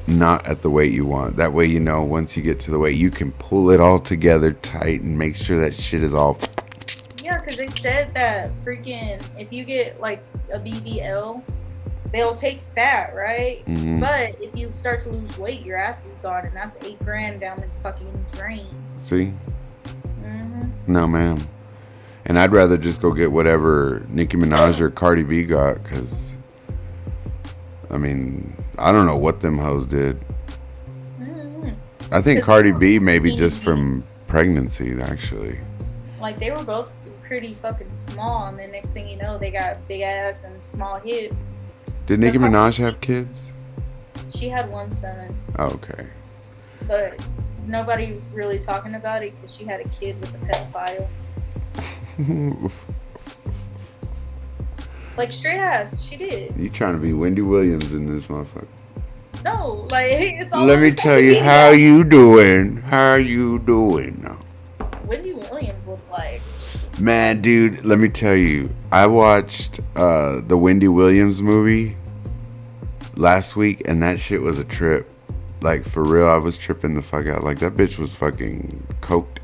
not at the weight you want? That way, you know, once you get to the weight, you can pull it all together tight and make sure that shit is all. Yeah, because they said that freaking if you get like a BBL, they'll take fat, right? Mhm. But if you start to lose weight, your ass is gone, and that's $8,000 down the fucking drain. See? Mm-hmm. No, ma'am. And I'd rather just go get whatever Nicki Minaj or Cardi B got, because, I mean, I don't know what them hoes did. Mm-hmm. I think 'Cause Cardi they B were maybe skinny. just from pregnancy, actually. Like they were both pretty fucking small, and then next thing you know, they got big ass and small hip. Did Nicki Cardi- Minaj have kids? She had one son, Oh, okay. but nobody was really talking about it because she had a kid with a pedophile. Like straight ass, she did. You trying to be Wendy Williams in this motherfucker. No, like it's all. Let me tell you, how you doing? How you doing now? Wendy Williams looked like. Man, dude, let me tell you. I watched the Wendy Williams movie last week, and that shit was a trip. Like, for real, I was tripping the fuck out. Like, that bitch was fucking coked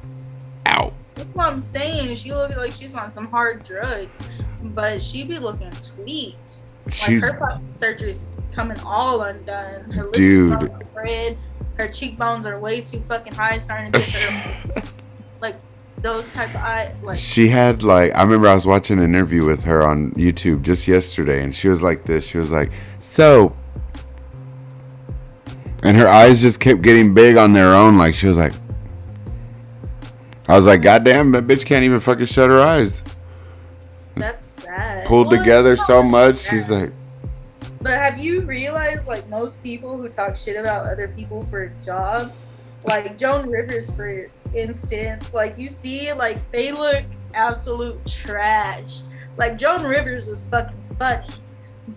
out. That's what I'm saying. She looked like she's on some hard drugs, but she be looking tweaked. She, Like her plastic surgery's coming all undone. Her lips Dude. are all red. Her cheekbones are way too fucking high, starting to get her like those type of eye. Like she had, like, I remember I was watching an interview with her on YouTube just yesterday, and she was like this. She was like, so... And her eyes just kept getting big on their own. Like, she was like... I was like, goddamn, that bitch can't even fucking shut her eyes. that's sad. Pulled Well, together it's not so really much. sad. She's like... But have you realized, like, most people who talk shit about other people for a job, like Joan Rivers, for instance, like, you see, like, they look absolute trash. Like, Joan Rivers was fucking funny,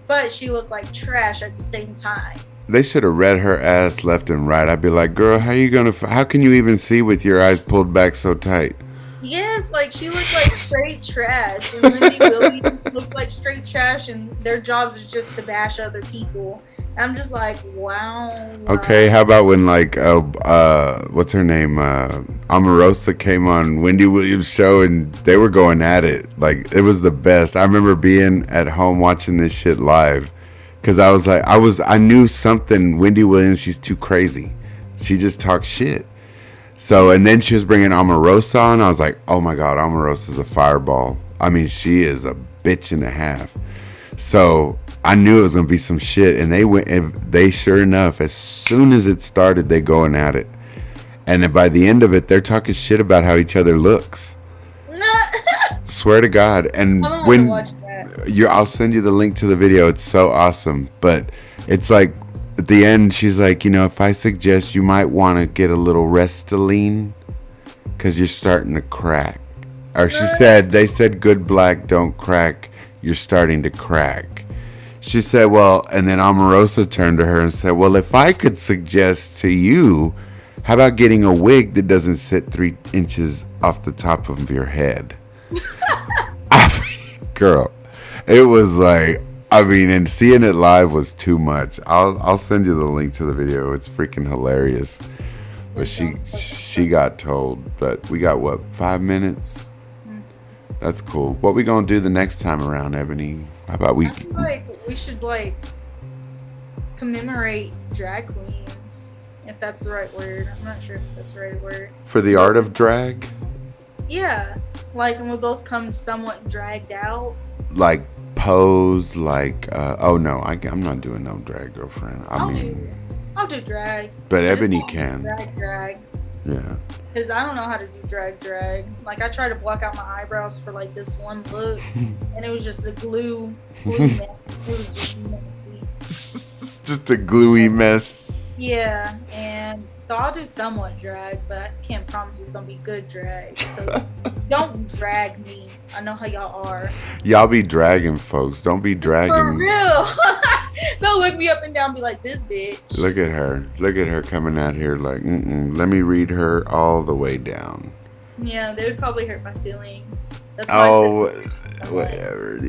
but she looked like trash at the same time. They should have read her ass left and right. I'd be like, girl, how can you even see with your eyes pulled back so tight? Yes, like, she looked like straight trash, and Wendy Williams looked like straight trash, and their jobs are just to bash other people. I'm just like, wow. Okay, how about when, like, what's her name? Omarosa came on Wendy Williams' show, and they were going at it. Like, it was the best. I remember being at home watching this shit live. Because I was like, I knew something. Wendy Williams, she's too crazy. She just talks shit. So, and then she was bringing Omarosa on. I was like, oh my God, Omarosa's a fireball. I mean, she is a bitch and a half. So, I knew it was going to be some shit. And they sure enough, as soon as it started, they going at it. And then by the end of it, they're talking shit about how each other looks. Swear to God. And I'm gonna when watch that. I'll send you the link to the video. It's so awesome. But it's like at the end, she's like, if I suggest you might want to get a little Restylane because you're starting to crack. Or they said good black don't crack. You're starting to crack. She said, well, and then Omarosa turned to her and said, well, if I could suggest to you, how about getting a wig that doesn't sit 3 inches off the top of your head? Girl, it was like, and seeing it live was too much. I'll send you the link to the video. It's freaking hilarious. But she got told. But we got 5 minutes? That's cool. What we gonna do the next time around, Ebony? How about we? I feel like we should commemorate drag queens, if that's the right word. I'm not sure if that's the right word. For the art of drag? Yeah, when we both come somewhat dragged out. Like pose, oh no, I'm not doing no drag, girlfriend. I'll do drag. But Ebony can. Drag. Yeah. Because I don't know how to do drag. I tried to block out my eyebrows for this one look, and it was just a glue mess. It was just messy. Just a gluey mess. Yeah, and so I'll do somewhat drag, but I can't promise it's gonna be good drag. So don't drag me. I know how y'all are. Y'all be dragging folks. Don't be dragging. For real. They'll look me up and down and be like, this bitch. Look at her coming out here like, let me read her all the way down. Yeah, they would probably hurt my feelings. That's why whatever.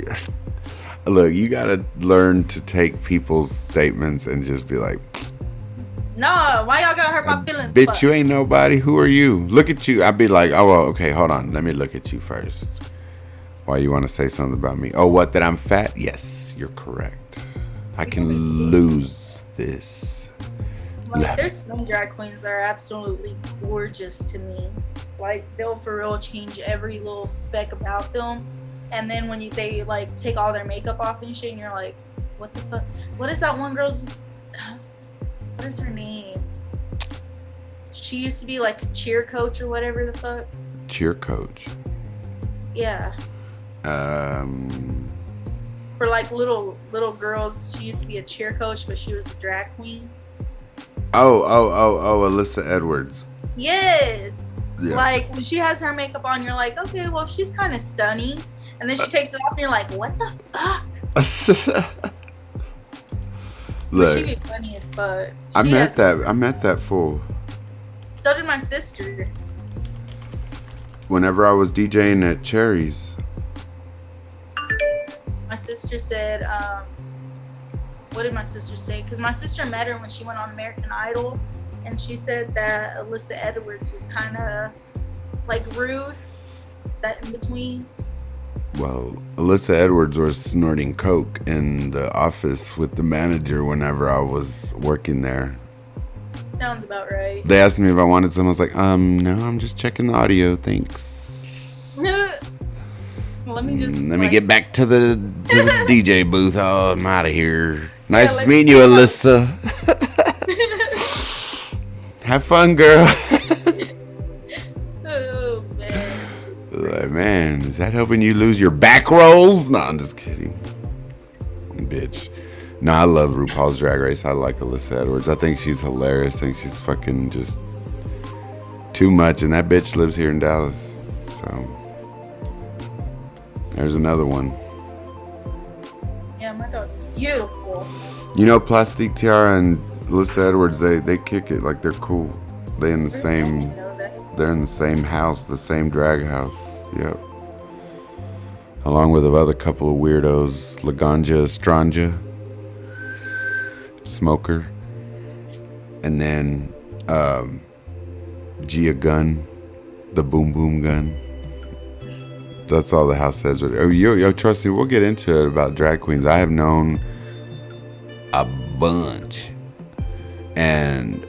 Look, you gotta learn to take people's statements and just be like, nah, why y'all gotta hurt my feelings? Bitch, you ain't nobody. Who are you? Look at you. I'd be like, oh, well, okay, hold on. Let me look at you first. Why you want to say something about me? Oh, what, that I'm fat? Yes, you're correct. I can lose this. There's some drag queens that are absolutely gorgeous to me. They'll for real change every little speck about them. And then when they take all their makeup off and shit, and you're like, what the fuck? What is that one girl's... What is her name? She used to be a cheer coach or whatever the fuck. Cheer coach? Yeah. For little girls, she used to be a cheer coach, but she was a drag queen. Oh, Alyssa Edwards. Yes. Yeah. When she has her makeup on, you're like, okay, well, she's kind of stunning. And then she takes it off and you're like, what the fuck? Look, she be funny as fuck. I met that fool. So did my sister. Whenever I was DJing at Cherry's. My sister said, what did my sister say? Because my sister met her when she went on American Idol, and she said that Alyssa Edwards was kind of rude, that in between. Well, Alyssa Edwards was snorting coke in the office with the manager whenever I was working there. Sounds about right. They asked me if I wanted some. I was like, no, I'm just checking the audio. Thanks. Let me get back to the DJ booth. Oh, I'm out of here. Nice meeting you, Alyssa. Have fun, girl. Oh, man. Man, is that helping you lose your back rolls? No, I'm just kidding. Bitch. No, I love RuPaul's Drag Race. I like Alyssa Edwards. I think she's hilarious. I think she's fucking just too much. And that bitch lives here in Dallas. So, there's another one. Yeah, my dog's beautiful. Plastique Tiara and Alyssa Edwards, they kick it like they're cool. They're in the same house, the same drag house. Yep. Along with another couple of weirdos, Laganja Estranja, Smoker, and then Gia Gunn, the Boom Boom Gun. That's all the house says. Oh, yo, trust me, we'll get into it about drag queens. I have known a bunch, and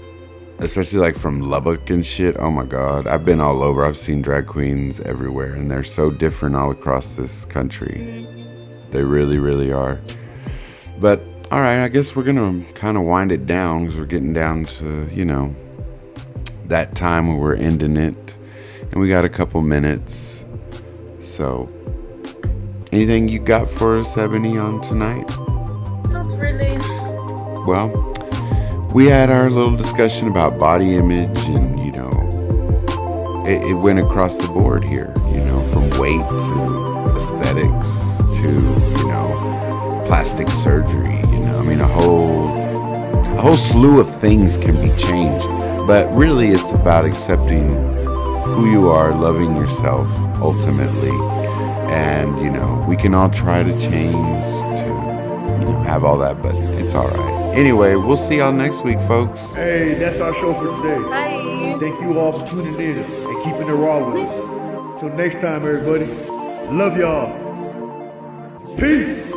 especially from Lubbock and shit. Oh my God, I've been all over. I've seen drag queens everywhere, and they're so different all across this country. They really, really are. But all right, I guess we're gonna kind of wind it down because we're getting down to that time where we're ending it, and we got a couple minutes. So, anything you got for us, Ebony, on tonight? Not really. Well, we had our little discussion about body image, and it went across the board here, from weight to aesthetics to plastic surgery. I mean, a whole slew of things can be changed, but really it's about accepting who you are, loving yourself ultimately, and we can all try to change to have all that, but it's all right. Anyway, we'll see y'all next week, folks. Hey, that's our show for today. Bye. Thank you all for tuning in and keeping it raw with us. Till next time, everybody. Love y'all. Peace.